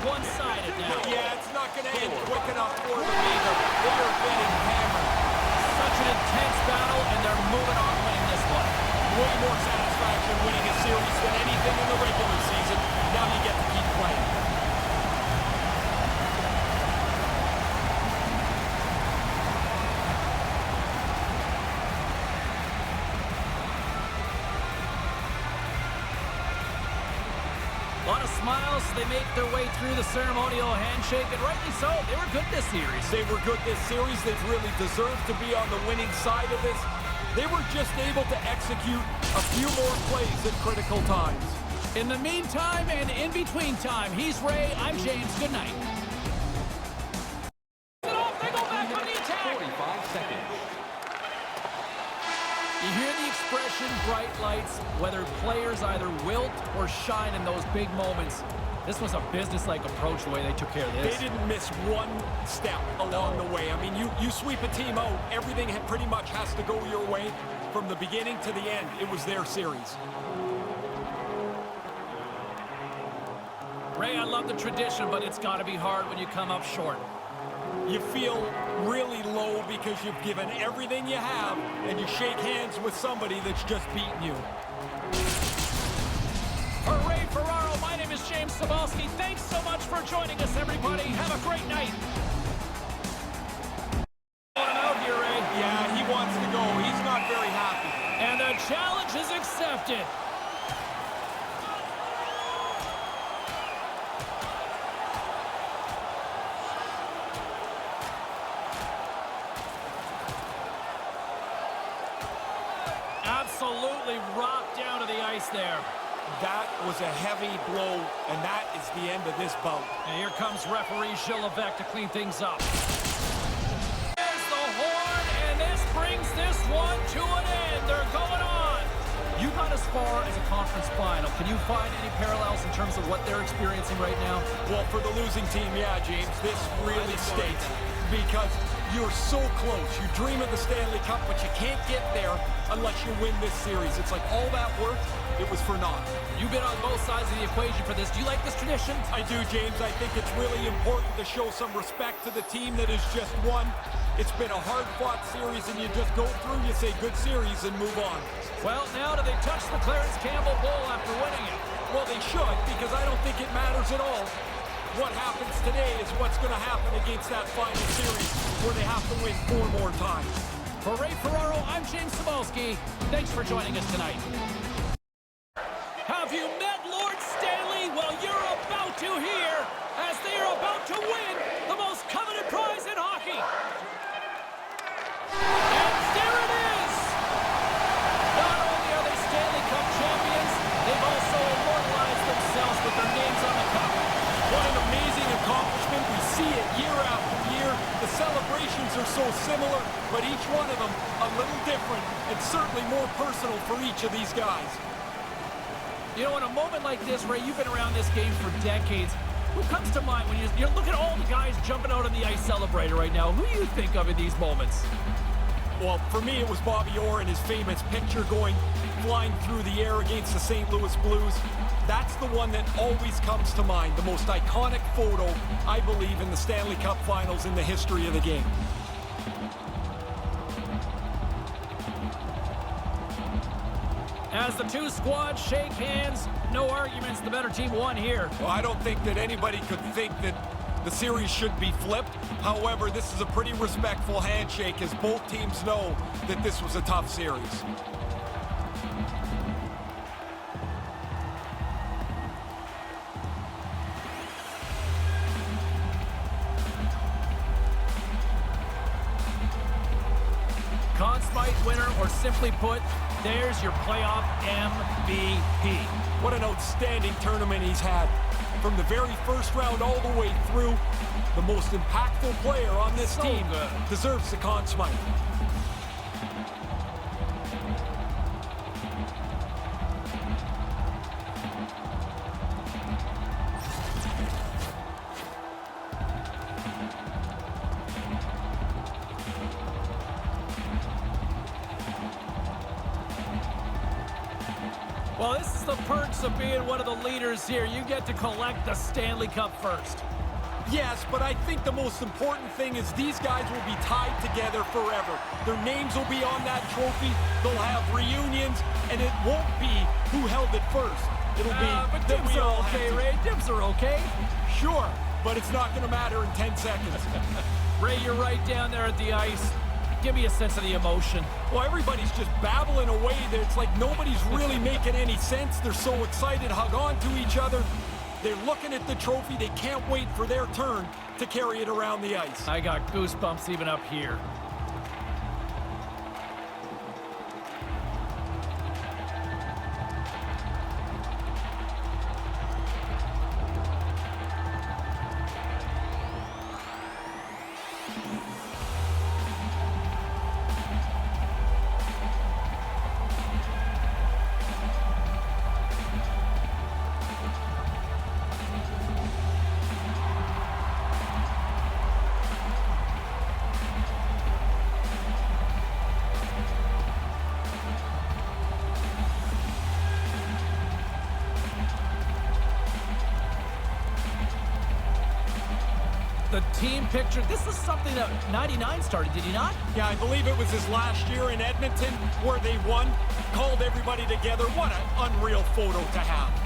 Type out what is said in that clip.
one-sided now. Yeah, it's not going to end quick enough for them either. They are getting hammered. Such an intense battle, and they're moving on winning this one. Way more satisfaction winning a series than anything in the regular season. Now you get to keep playing. A lot of smiles as they make their way through the ceremonial handshake, and rightly so. They were good this series. They were good this series. They've really deserved to be on the winning side of this. They were just able to execute a few more plays at critical times. In the meantime and in between time, he's Ray, I'm James. Good night. They go back on the attack. 45 seconds. You hear the expression, bright lights, whether players either wilt or shine in those big moments. This was a business-like approach the way they took care of this. They didn't miss one step along the way. I mean, you sweep a team out, everything pretty much has to go your way from the beginning to the end. It was their series. Ray, I love the tradition, but it's got to be hard when you come up short. You feel really low because you've given everything you have, and you shake hands with somebody that's just beaten you. For Ray Ferraro, my name is James Cebulski. Thanks so much for joining us, everybody. Have a great night. I'm out here, Ray. Yeah, he wants to go. He's not very happy. And the challenge is accepted. Absolutely rocked down to the ice there. That was a heavy blow, and that is the end of this bout. And here comes referee Gilles Levesque to clean things up. There's the horn, and this brings this one to an end. They're going on. You got as far as a conference final. Can you find any parallels in terms of what they're experiencing right now? Well, for the losing team, yeah, James, this really stinks because you're so close. You dream of the Stanley Cup, but you can't get there unless you win this series. It's like all that work, it was for naught. You've been on both sides of the equation for this. Do you like this tradition? I do, James. I think it's really important to show some respect to the team that has just won. It's been a hard-fought series, and you just go through, you say good series, and move on. Well, now do they touch the Clarence Campbell Bowl after winning it? Well, they should, because I don't think it matters at all. What happens today is what's going to happen against that final series where they have to win 4 more times. For Ray Ferraro, I'm James Cebulski. Thanks for joining us tonight. Have you met Lord Stanley? Well, you're about to hear as they are about to win the most coveted prize in hockey. And there it is! Not only are they Stanley Cup champions, they've also immortalized themselves with their names on the cup. What an amazing accomplishment. We see it year after year. The celebrations are so similar, but each one of them a little different and certainly more personal for each of these guys. You know, in a moment like this, Ray, you've been around this game for decades. Who comes to mind when you look at all the guys jumping out on the ice celebrating right now? Who do you think of in these moments? Well, for me, it was Bobby Orr and his famous picture flying through the air against the St. Louis Blues. That's the one that always comes to mind, the most iconic photo, I believe, in the Stanley Cup Finals in the history of the game. As the two squads shake hands, no arguments, the better team won here. Well, I don't think that anybody could think that the series should be flipped. However, this is a pretty respectful handshake as both teams know that this was a tough series. Conn Smythe winner, or simply put, there's your playoff MVP. What an outstanding tournament he's had. From the very first round all the way through, the most impactful player on this team deserves the Conn Smythe. Well, this is the perks of being one of the leaders here. You get to collect the Stanley Cup first. Yes, but I think the most important thing is these guys will be tied together forever. Their names will be on that trophy. They'll have reunions, and it won't be who held it first. It'll be but that dips we all are okay, had to. Ray. Dips are okay. Sure, but it's not going to matter in 10 seconds. Ray, you're right down there at the ice. Give me a sense of the emotion. Well, everybody's just babbling away there. It's like nobody's really making any sense. They're so excited, hug on to each other. They're looking at the trophy. They can't wait for their turn to carry it around the ice. I got goosebumps even up here. The team picture, this is something that 99 started, did he not? Yeah, I believe it was his last year in Edmonton where they won, called everybody together. What an unreal photo to have.